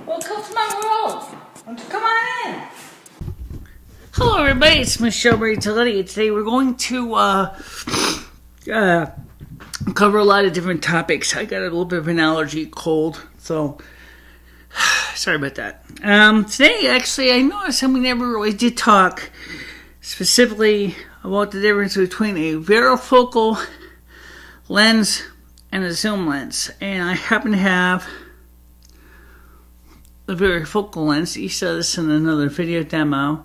Welcome to my world. Won't you come on in? Hello, everybody. It's MicheleMarieDalene. Today we're going to cover a lot of different topics. I got a little bit of an allergy, cold, so sorry about that. Today, actually, I noticed that we never really did talk specifically about the difference between a varifocal lens and a zoom lens. And I happen to have the varifocal lens. You saw this in another video demo.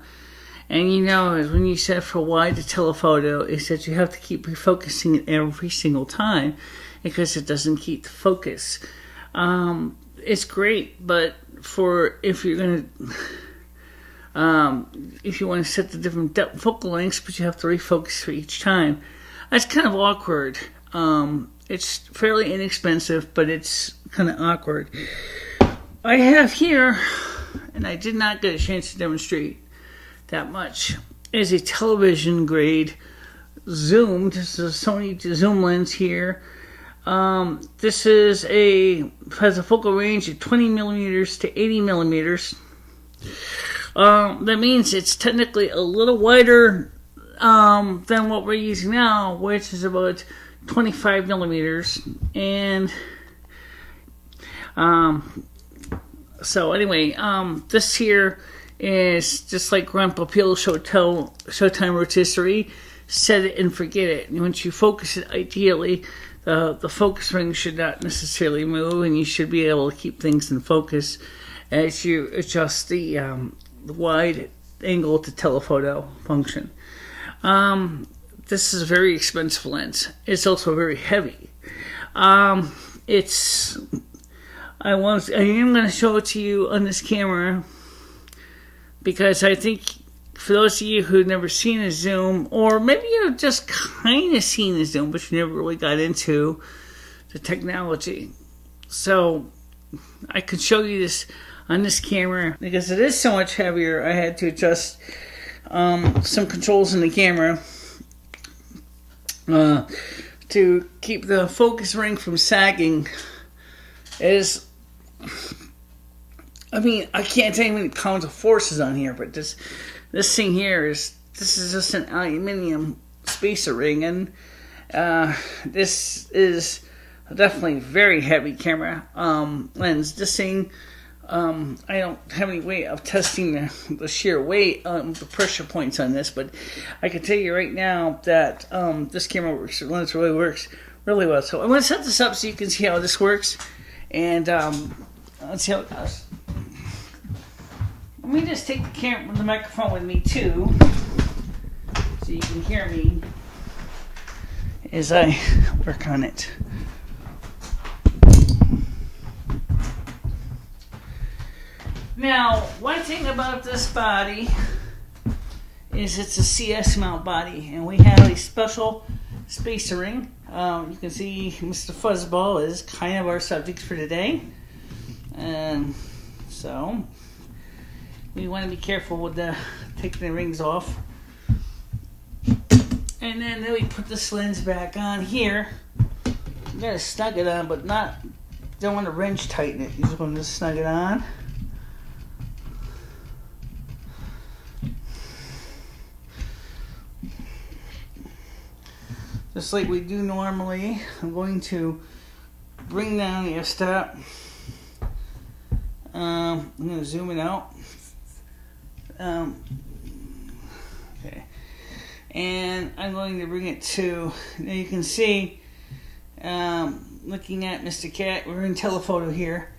And you know, when you set for wide to telephoto, is that you have to keep refocusing it every single time because it doesn't keep the focus. It's great, but for if you're gonna, if you want to set the different focal lengths, but you have to refocus for each time, that's kind of awkward. It's fairly inexpensive, but it's kind of awkward. I have here, and I did not get a chance to demonstrate that much, is a television grade zoom. This is a Sony zoom lens here. This is has a focal range of 20 millimeters to 80 millimeters. That means it's technically a little wider than what we're using now, which is about 25 millimeters. And so anyway, this here is just like Grandpa Peele's Showtime rotisserie. Set it and forget it. And once you focus it, ideally, the focus ring should not necessarily move, and you should be able to keep things in focus as you adjust the wide angle to telephoto function. This is a very expensive lens. It's also very heavy. I am going to show it to you on this camera because I think for those of you who've never seen a zoom, or maybe you've just kind of seen a zoom, but you never really got into the technology. So I could show you this on this camera because it is so much heavier. I had to adjust some controls in the camera to keep the focus ring from sagging. I can't tell you how many pounds of force is on here, but this thing here is just an aluminum spacer ring, and this is definitely a very heavy camera lens. This thing, I don't have any way of testing the sheer weight, the pressure points on this, but I can tell you right now that this camera lens really works really well. So I'm going to set this up so you can see how this works, and let's see how it goes. Let me just take the microphone with me too, so you can hear me as I work on it. Now, one thing about this body is it's a CS mount body, and we have a special spacer ring. You can see Mr. Fuzzball is kind of our subject for today, and so we want to be careful with taking the rings off. And then we put this lens back on here. You gotta snug it on, but don't want to wrench tighten it. You just want to snug it on. Just like we do normally, I'm going to bring down the f-stop. I'm going to zoom it out. Okay, and I'm going to bring it to, now you can see, looking at Mr. Cat, we're in telephoto here.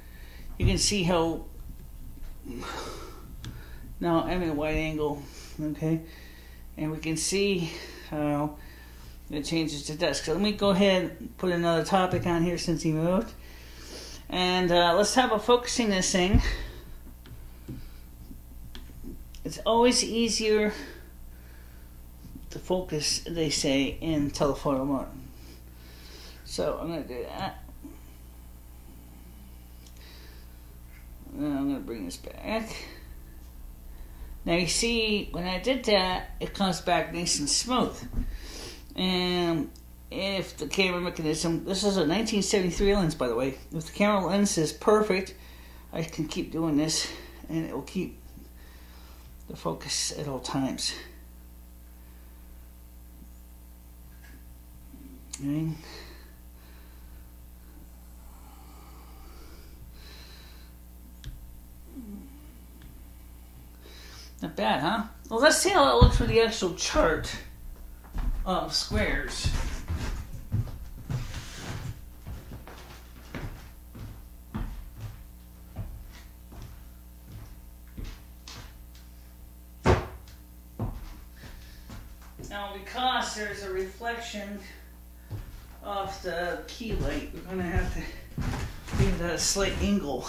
You can see how, now I'm in a wide angle, okay, and we can see how it changes to dusk. So let me go ahead and put another topic on here since he moved, and let's have a focusing this thing. It's always easier to focus, they say, in telephoto mode. So I'm going to do that. And then I'm going to bring this back. Now you see, when I did that, it comes back nice and smooth. And if the camera mechanism, this is a 1973 lens, by the way. If the camera lens is perfect, I can keep doing this, and it will keep the focus at all times. Okay. Not bad, huh? Well, let's see how it looks for the actual chart of squares. Now, because there's a reflection of the key light, we're going to have to give that a slight angle.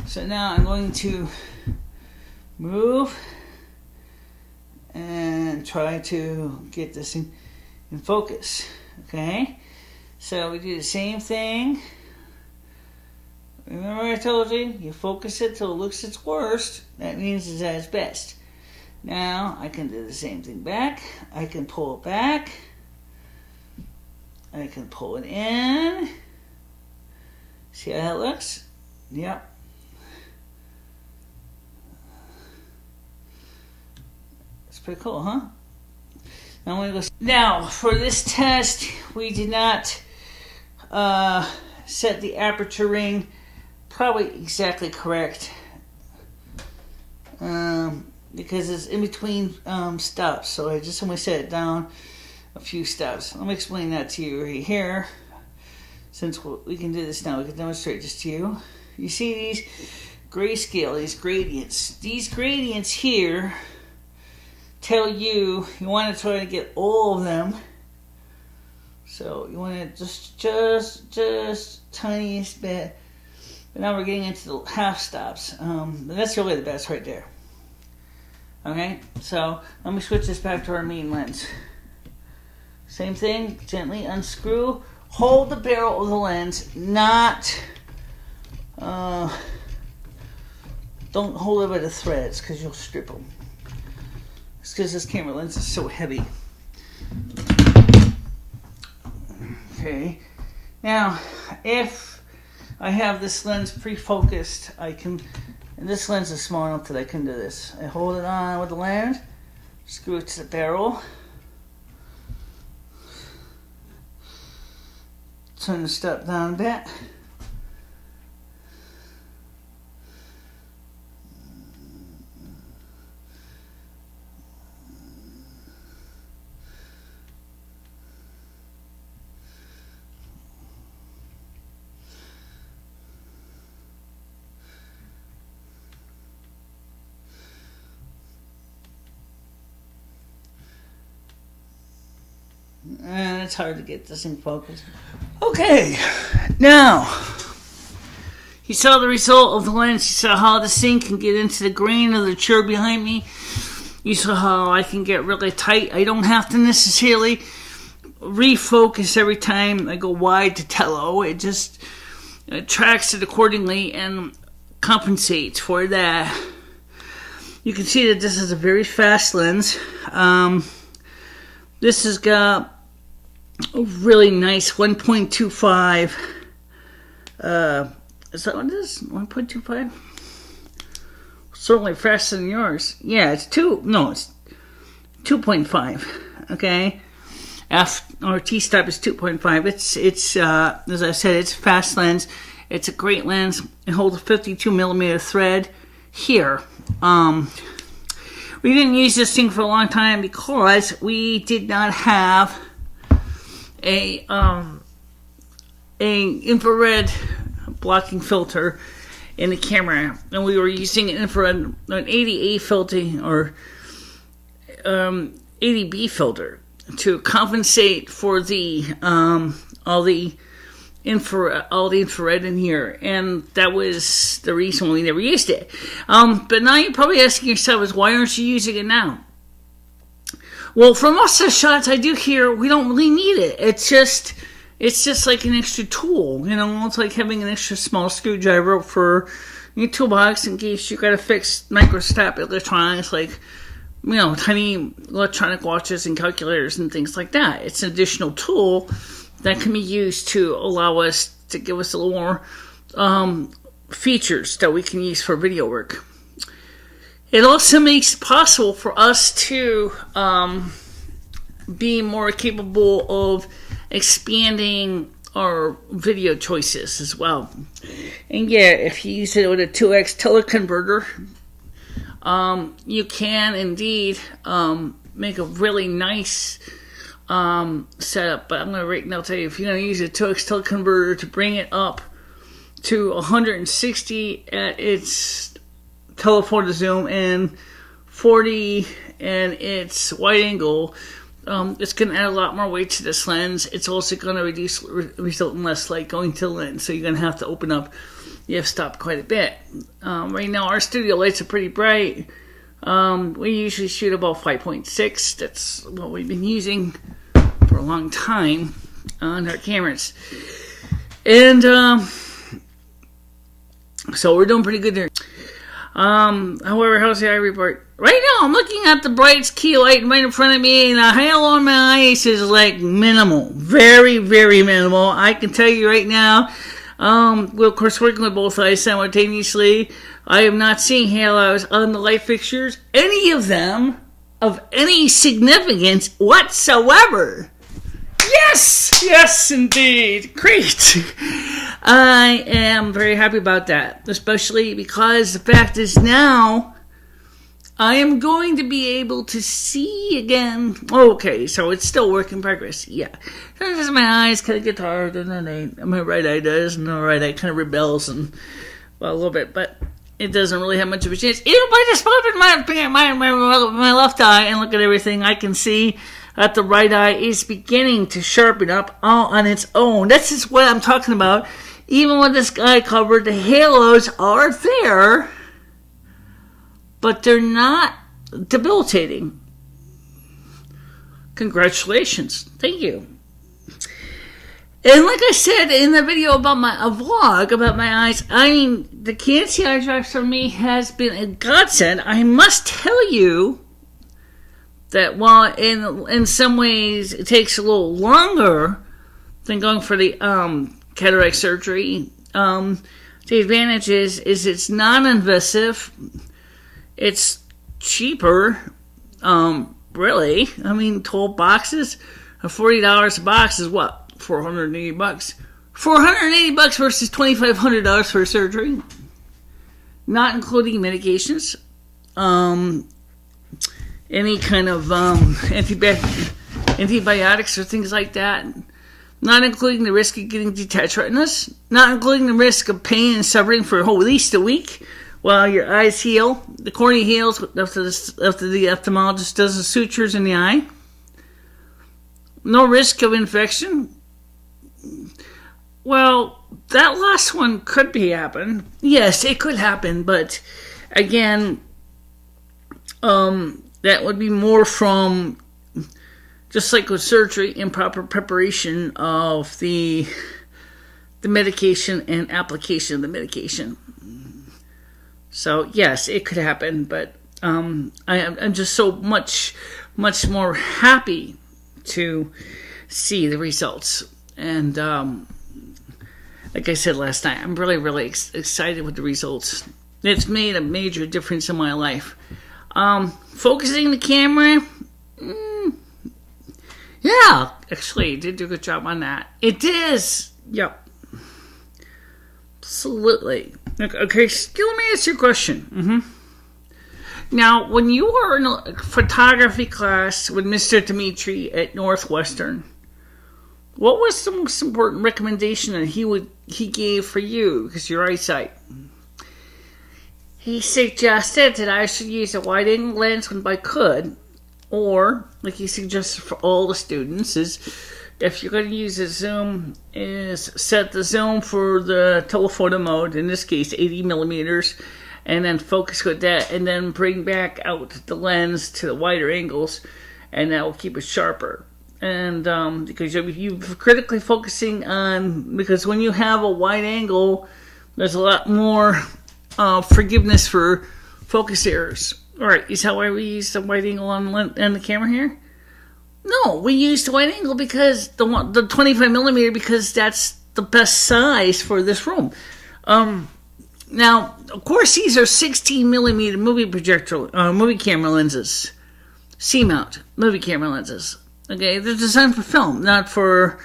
So now I'm going to move and try to get this in focus. Okay, so we do the same thing. Remember I told you focus it till it looks its worst. That means it's at its best. Now I can do the same thing back. I can pull it back. I can pull it in. See how that looks? Yep. Pretty cool, huh? Now, I'm gonna go. Now, for this test, we did not set the aperture ring probably exactly correct because it's in between stops. So I just only set it down a few steps. Let me explain that to you right here. Since we can do this now, we can demonstrate this to you. You see these grayscale, these gradients. These gradients here tell you want to try to get all of them. So you want to just tiniest bit. But now we're getting into the half stops. That's really the best right there. Okay, so let me switch this back to our main lens. Same thing, gently unscrew. Hold the barrel of the lens, not don't hold it by the threads because you'll strip them. It's because this camera lens is so heavy. Okay, now if I have this lens pre-focused, I can, and this lens is small enough that I can do this. I hold it on with the lens, screw it to the barrel, turn the step down a bit. And it's hard to get this in focus. Okay, now you saw the result of the lens. You saw how this thing can get into the grain of the chair behind me. You saw how I can get really tight. I don't have to necessarily refocus every time I go wide to tello. It just tracks it accordingly and compensates for that. You can see that this is a very fast lens. This has got a really nice 1.25. Is that what it is? 1.25? Certainly faster than yours. Yeah, it's 2.5. Okay. T-stop is 2.5. It's as I said, it's a fast lens. It's a great lens. It holds a 52 millimeter thread here. We didn't use this thing for a long time because we did not have a infrared blocking filter in the camera, and we were using an 80A filter or 80B filter to compensate for the all the infrared in here, and that was the reason we never used it. But now you're probably asking yourself, is why aren't you using it now? Well, for most of the shots I do here, we don't really need it. It's just like an extra tool, you know. It's like having an extra small screwdriver for your toolbox in case you got to fix microscopic electronics, like, you know, tiny electronic watches and calculators and things like that. It's an additional tool that can be used to allow us to give us a little more features that we can use for video work. It also makes it possible for us to be more capable of expanding our video choices as well. And yeah, if you use it with a 2x teleconverter, you can indeed make a really nice setup. But I'm going to right now tell you, if you're going to use a 2x teleconverter to bring it up to 160 at its telephoto zoom and 40 and its wide angle, it's going to add a lot more weight to this lens. It's also going to result in less light going to the lens, so you're going to have to open up the f-stop quite a bit. Right now our studio lights are pretty bright. We usually shoot about 5.6. That's what we've been using for a long time on our cameras. And so we're doing pretty good there. However, how's the eye report? Right now, I'm looking at the brightest key light right in front of me, and the halo on my eyes is like minimal. Very, very minimal. I can tell you right now, we're of course working with both eyes simultaneously. I am not seeing halos on the light fixtures, any of them of any significance whatsoever. Yes, indeed. Great. I am very happy about that, especially because the fact is now I am going to be able to see again. Okay, so it's still work in progress. Yeah. Sometimes my eyes kind of get tired, and then my right eye does, and the right eye kind of rebels a little bit, but it doesn't really have much of a chance. Even if I just open my left eye and look at everything, I can see that the right eye is beginning to sharpen up all on its own. This is what I'm talking about. Even with this eye covered, the halos are there, but they're not debilitating. Congratulations. Thank you. And like I said in the video about a vlog about my eyes, I mean, the Cansey eye drops for me has been a godsend. I must tell you that while in some ways it takes a little longer than going for the cataract surgery, the advantage is it's non-invasive, it's cheaper, really. I mean, 12 boxes of $40 a box is what? $480. $480 versus $2,500 for surgery, not including medications, any kind of antibiotics or things like that, not including the risk of getting detached retinas, not including the risk of pain and suffering for at least a week while your eyes heal. The cornea heals after the ophthalmologist does the sutures in the eye. No risk of infection. Well, that last one could happen. Yes, it could happen, but again, that would be more from, just like with surgery, improper preparation of the medication and application of the medication. So yes, it could happen, but I'm just so much more happy to see the results. And like I said last night, I'm really excited with the results. It's made a major difference in my life. Focusing the camera, yeah, actually, it did do a good job on that. It is, yep, absolutely. Okay, still let me ask you a question. Now, when you were in a photography class with Mr. Dimitri at Northwestern, what was the most important recommendation that he gave for you because of your eyesight? He suggested that I should use a wide-angle lens when I could, or, like he suggested for all the students, is if you're going to use a zoom, is set the zoom for the telephoto mode, in this case 80 millimeters, and then focus with that, and then bring back out the lens to the wider angles, and that will keep it sharper. And because you're critically focusing on, because when you have a wide angle, there's a lot more forgiveness for focus errors. All right, is that why we use the wide angle on the camera here? No, we use the wide angle because the 25 millimeter, because that's the best size for this room. Now, of course, these are 16 millimeter movie camera lenses. C-mount movie camera lenses. Okay, they're designed for film, not for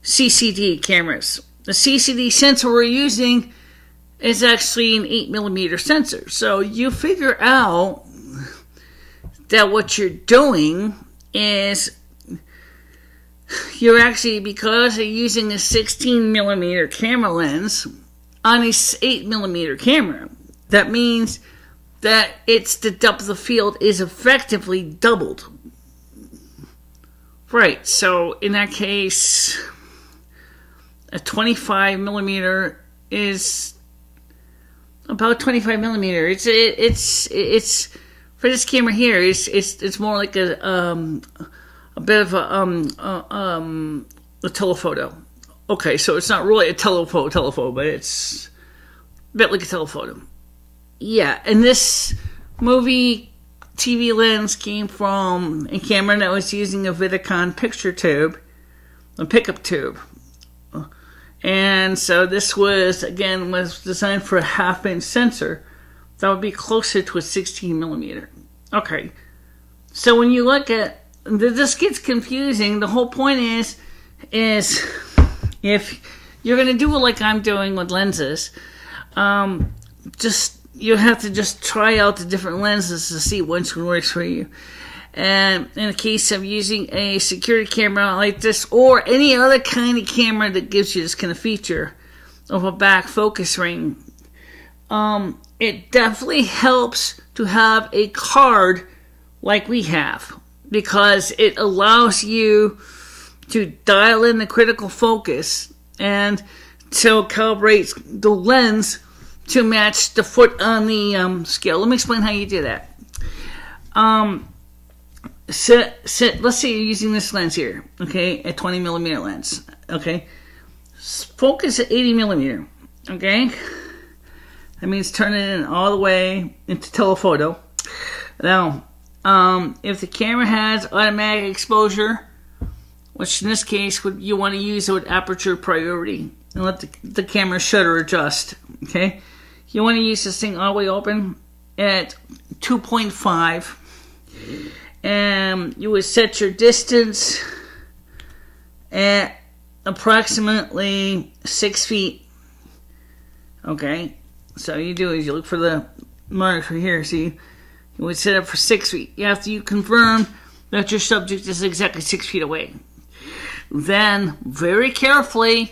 CCD cameras. The CCD sensor we're using is actually an 8 millimeter sensor. So you figure out that what you're doing is you're actually, because you're using a 16 millimeter camera lens on a 8 millimeter camera, that means that the depth of field is effectively doubled. Right, so in that case, a 25 millimeter is about 25 millimeter. It's for this camera here. It's more like a bit of a telephoto. Okay, so it's not really a telephoto, but it's a bit like a telephoto. Yeah, and this movie TV lens came from a camera that was using a Vidicon picture tube, a pickup tube. And so this was designed for a half-inch sensor that would be closer to a 16 millimeter. Okay, so when you look at this, gets confusing. The whole point is if you're going to do it like I'm doing with lenses, you have to just try out the different lenses to see which one works for you. And in the case of using a security camera like this, or any other kind of camera that gives you this kind of feature of a back focus ring, it definitely helps to have a card like we have, because it allows you to dial in the critical focus and to calibrate the lens to match the foot on the scale. Let me explain how you do that. Let's say you're using this lens here, okay, a 20 millimeter lens, okay. Focus at 80 millimeter, okay. That means turn it in all the way into telephoto. Now, if the camera has automatic exposure, which in this case you want to use it with aperture priority and let the camera shutter adjust, okay. You want to use this thing all the way open at 2.5. And you would set your distance at approximately 6 feet. Okay, so you do is you look for the marker here. See, you would set it for 6 feet. You confirm that your subject is exactly 6 feet away. Then, very carefully,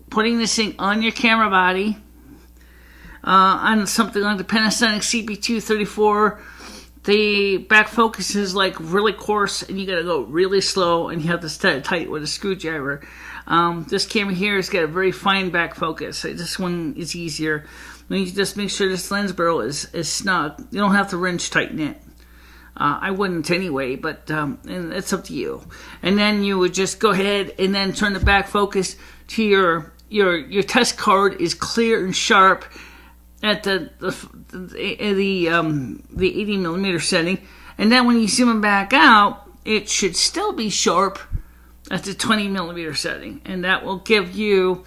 putting this thing on your camera body, on something like the Panasonic CP234. The back focus is like really coarse, and you gotta go really slow, and you have to set it tight with a screwdriver. This camera here has got a very fine back focus. So this one is easier. You just make sure this lens barrel is snug. You don't have to wrench tighten it. I wouldn't anyway, but and it's up to you. And then you would just go ahead and then turn the back focus to your test card is clear and sharp at the 80 millimeter setting, and then when you zoom it back out, it should still be sharp at the 20 millimeter setting, and that will give you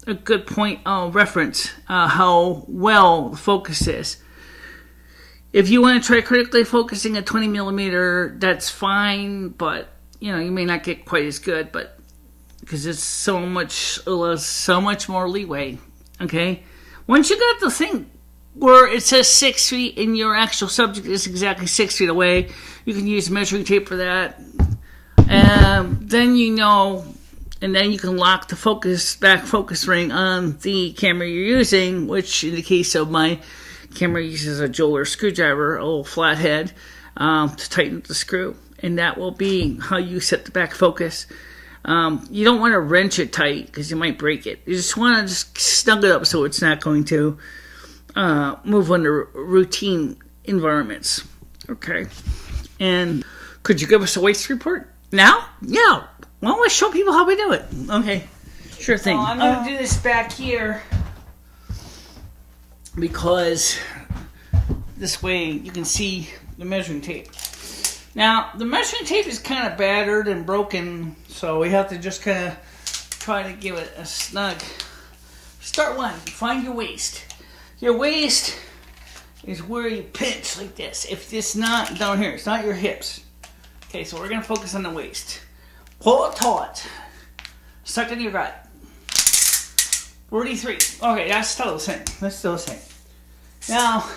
a good point of reference how well the focus is. If you want to try critically focusing at 20 millimeter, that's fine, but you may not get quite as good, but because it's so much more leeway. Okay. Once you got the thing where it says 6 feet and your actual subject is exactly 6 feet away, you can use measuring tape for that. Then and then you can lock the back focus ring on the camera you're using, which in the case of my camera uses a jeweler screwdriver, a little flathead, to tighten up the screw. And that will be how you set the back focus. You don't want to wrench it tight because you might break it. You just want to snug it up so it's not going to move under routine environments. Okay. And could you give us a waste report now? Yeah. Well, let's show people how we do it. Okay. Sure thing. I'm going to do this back here because this way you can see the measuring tape. Now, the measuring tape is kind of battered and broken, so we have to just kind of try to give it a snug. Start one. Find your waist. Your waist is where you pinch like this. If it's not down here, it's not your hips. Okay, so we're going to focus on the waist. Pull it taut. Suck in your gut. 43. Okay, that's still the same. That's still the same. Now,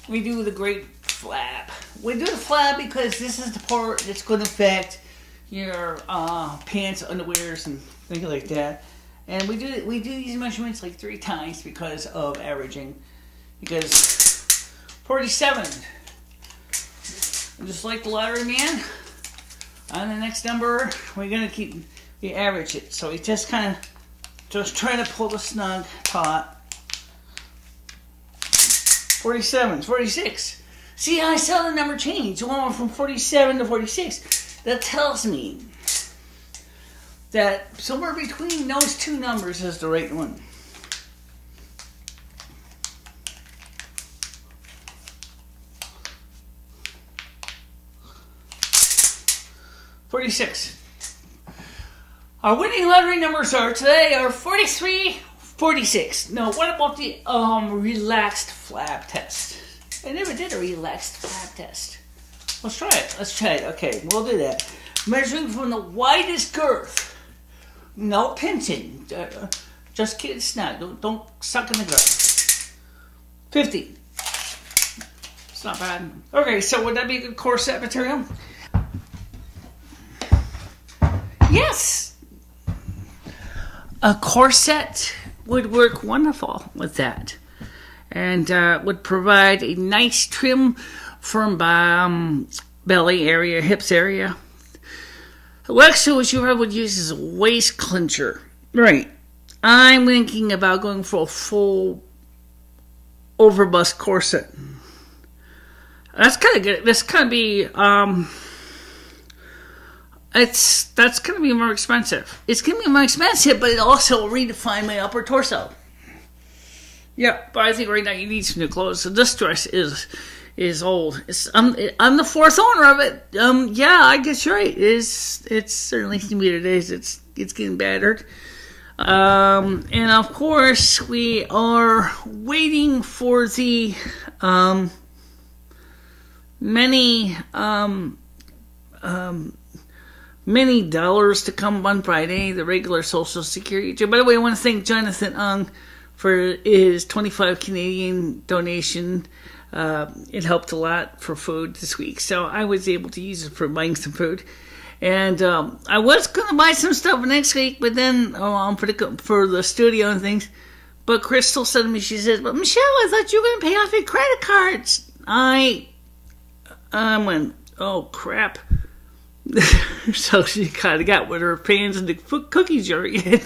we do the great flap. We do the flap because this is the part that's going to affect your pants, underwears, and things like that. And we do these measurements like 3 times because of averaging. Because 47. And just like the lottery man, on the next number, we're going to we average it. So we just kind of, just try to pull the snug taut. 47, 46. See, I saw the number change. It went from 47 to 46. That tells me that somewhere between those 2 numbers is the right one. $46. Our winning lottery numbers today are 43, 46. Now, what about the relaxed flap test? I never did a relaxed flap test. Let's try it. Okay, we'll do that. Measuring from the widest girth. No pinching. Just keep it snug. Don't suck in the girth. 50. It's not bad. Okay, so would that be a good corset material? Yes. A corset would work wonderful with that. And would provide a nice trim from belly area, hips area. Actually, what you would use is a waist clincher. Right. I'm thinking about going for a full overbust corset. That's kind of good. That's going to be that's going to be more expensive. It's going to be more expensive, but it also will redefine my upper torso. Yeah, but I think right now you need some new clothes. So this dress is old. I'm the 4th owner of it. Yeah, I guess you're right. It's certainly seems to be days. It's getting battered. And of course we are waiting for the many dollars to come on Friday. The regular Social Security. By the way, I want to thank Jonathan Ung for his 25 Canadian donation. It helped a lot for food this week, so I was able to use it for buying some food. And I was going to buy some stuff next week, but then for the studio and things. But Crystal said to me, she says, "But Michelle, I thought you were going to pay off your credit cards." I went, "Oh crap!" So she kind of got with her pans and the cookies jar again.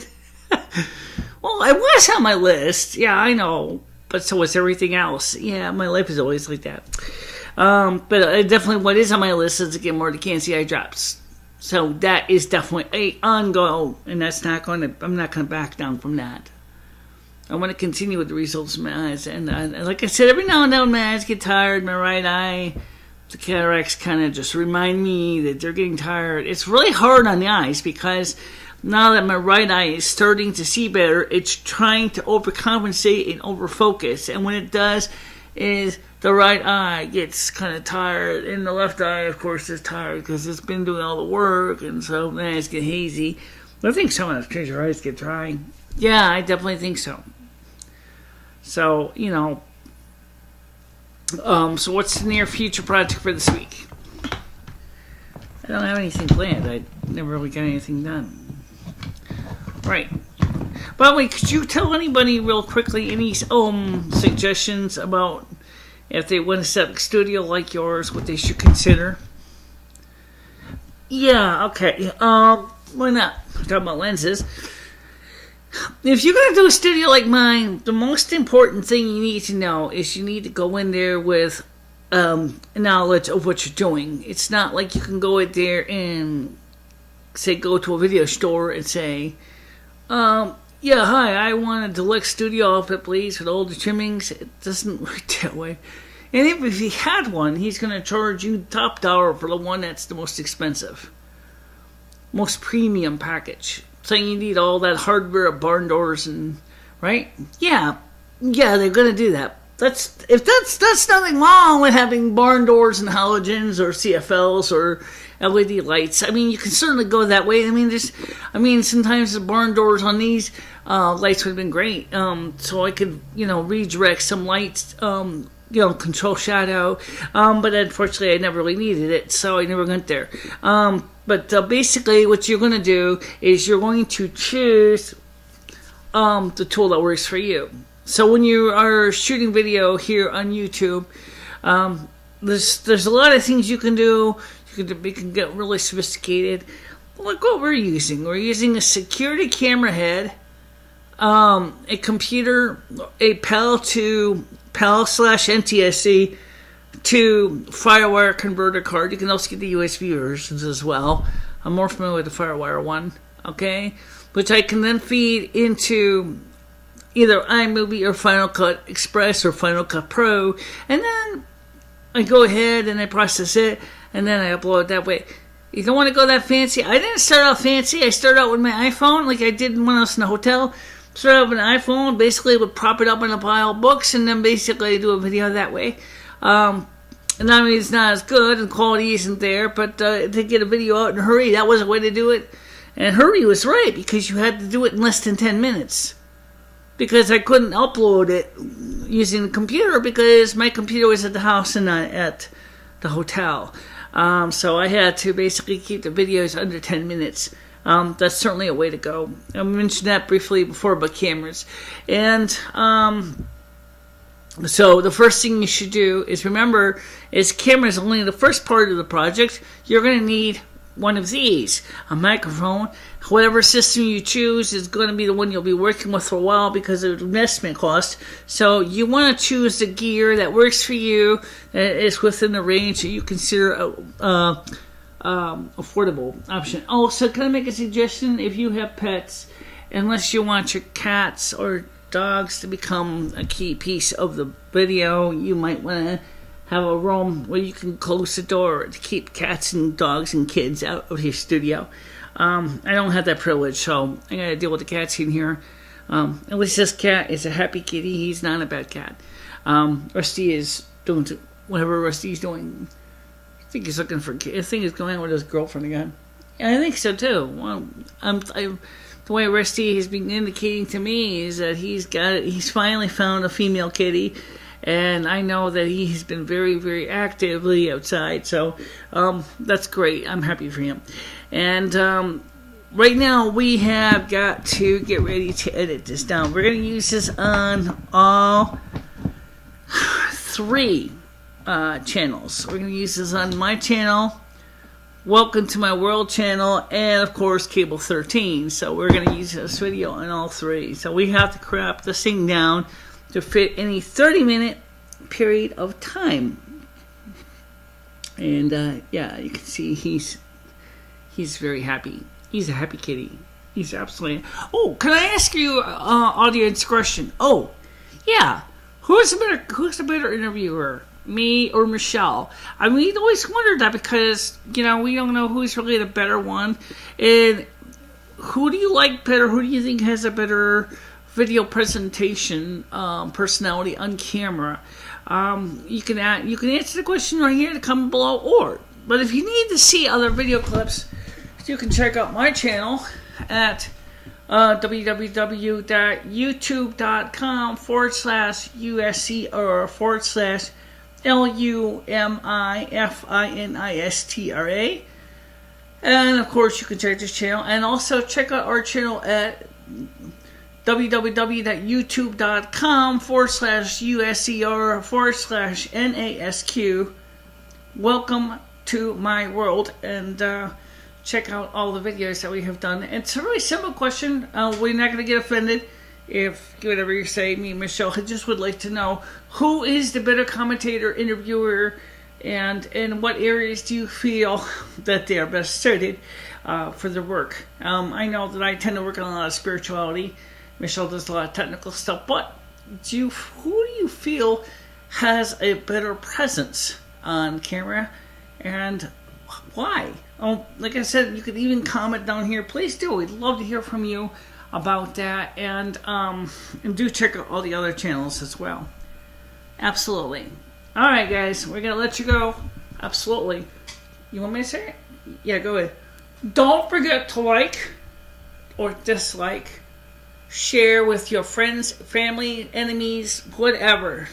Well, it was on my list. Yeah, I know. But so was everything else. Yeah, my life is always like that. But definitely what is on my list is to get more of the cancer eye drops. So that is definitely a on-go. And that's not going to, I'm not going to back down from that. I want to continue with the results of my eyes. And like I said, every now and then my eyes get tired. My right eye, the cataracts kind of just remind me that they're getting tired. It's really hard on the eyes because now that my right eye is starting to see better, it's trying to overcompensate and overfocus. And when it does, is the right eye gets kind of tired. And the left eye, of course, is tired because it's been doing all the work. And so my eyes get hazy. But I think some of that's because your eyes get dry. Yeah, I definitely think so. So, so what's the near future project for this week? I don't have anything planned. I never really got anything done. Right. By the way, could you tell anybody real quickly any suggestions about if they want to set up a studio like yours, what they should consider? Yeah, okay. Why not? We're talking about lenses. If you're going to do a studio like mine, the most important thing you need to know is you need to go in there with knowledge of what you're doing. It's not like you can go in there and say go to a video store and say, yeah, hi, I want a deluxe studio outfit, please, with all the trimmings. It doesn't work that way. And if he had one, he's going to charge you top dollar for the one that's the most expensive, most premium package. So you need all that hardware, barn doors, and right? Yeah, Yeah, they're going to do that. That's nothing wrong with having barn doors and halogens or CFLs or LED lights. I mean, you can certainly go that way. I mean, sometimes the barn doors on these lights would have been great. So I could, redirect some lights, control shadow. But unfortunately, I never really needed it, so I never went there. But basically, what you're going to do is you're going to choose the tool that works for you. So when you are shooting video here on YouTube, there's a lot of things you can do. You can get really sophisticated. Look what we're using. We're using a security camera head, a computer, a PAL/NTSC to FireWire converter card. You can also get the USB versions as well. I'm more familiar with the FireWire one, okay? Which I can then feed into either iMovie or Final Cut Express or Final Cut Pro, and then I go ahead and I process it, and then I upload it that way. You don't want to go that fancy. I didn't start out fancy. I started out with my iPhone like I did when I was in the hotel. Started out with an iPhone, basically would prop it up in a pile of books, and then basically do a video that way. And I mean, it's not as good, and quality isn't there, but to get a video out in a hurry, that was a way to do it. And hurry was right, because you had to do it in less than 10 minutes. Because I couldn't upload it using the computer, because my computer was at the house and not at the hotel. So I had to basically keep the videos under 10 minutes. That's certainly a way to go. I mentioned that briefly before about cameras. And so the first thing you should do is remember, is camera is only the first part of the project. You're going to need one of these, a microphone. Whatever system you choose is going to be the one you'll be working with for a while because of the investment cost. So you want to choose the gear that works for you, that is within the range that you consider affordable option. Also, can I make a suggestion? If you have pets, unless you want your cats or dogs to become a key piece of the video, you might want to have a room where you can close the door to keep cats and dogs and kids out of your studio. I don't have that privilege, so I gotta deal with the cats in here. At least this cat is a happy kitty. He's not a bad cat. Rusty is doing whatever Rusty's doing. I think he's looking for kids. I think he's going out with his girlfriend again. Yeah, I think so too. Well, the way Rusty has been indicating to me is that he's finally found a female kitty. And I know that he has been very, very actively outside. So that's great. I'm happy for him. And right now we have got to get ready to edit this down. We're going to use this on all 3 channels. We're going to use this on my channel, Welcome to My World channel, and of course Cable 13. So we're going to use this video on all 3. So we have to crop this thing down to fit any 30-minute period of time. And yeah, you can see he's very happy. He's a happy kitty. He's absolutely. Oh, can I ask you audience question? Oh, yeah. Who's the better interviewer, me or Michelle? I mean, we always wondered that because we don't know who's really the better one. And who do you like better? Who do you think has a better video presentation personality on camera? You can answer the question right here in the comment below, but if you need to see other video clips, you can check out my channel at www.youtube.com/USCR/LUMIFINISTRA. And of course you can check this channel, and also check out our channel at www.youtube.com/USCR/NASQ. Welcome to my world, and check out all the videos that we have done. It's a really simple question. We're not going to get offended if whatever you say. Me and Michelle, I just would like to know who is the better commentator, interviewer, and in what areas do you feel that they are best suited for their work. I know that I tend to work on a lot of spirituality. Michelle does a lot of technical stuff, but who do you feel has a better presence on camera, and why? Oh, like I said, you could even comment down here. Please do. We'd love to hear from you. about that, and do check out all the other channels as well. Absolutely. All right, guys, we're gonna let you go. Absolutely. You want me to say it? Yeah, go ahead. Don't forget to like or dislike, share with your friends, family, enemies, whatever.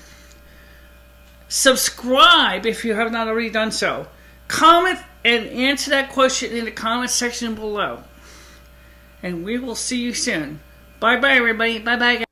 Subscribe if you have not already done so. Comment and answer that question in the comment section below. And we will see you soon. Bye-bye, everybody. Bye-bye, guys.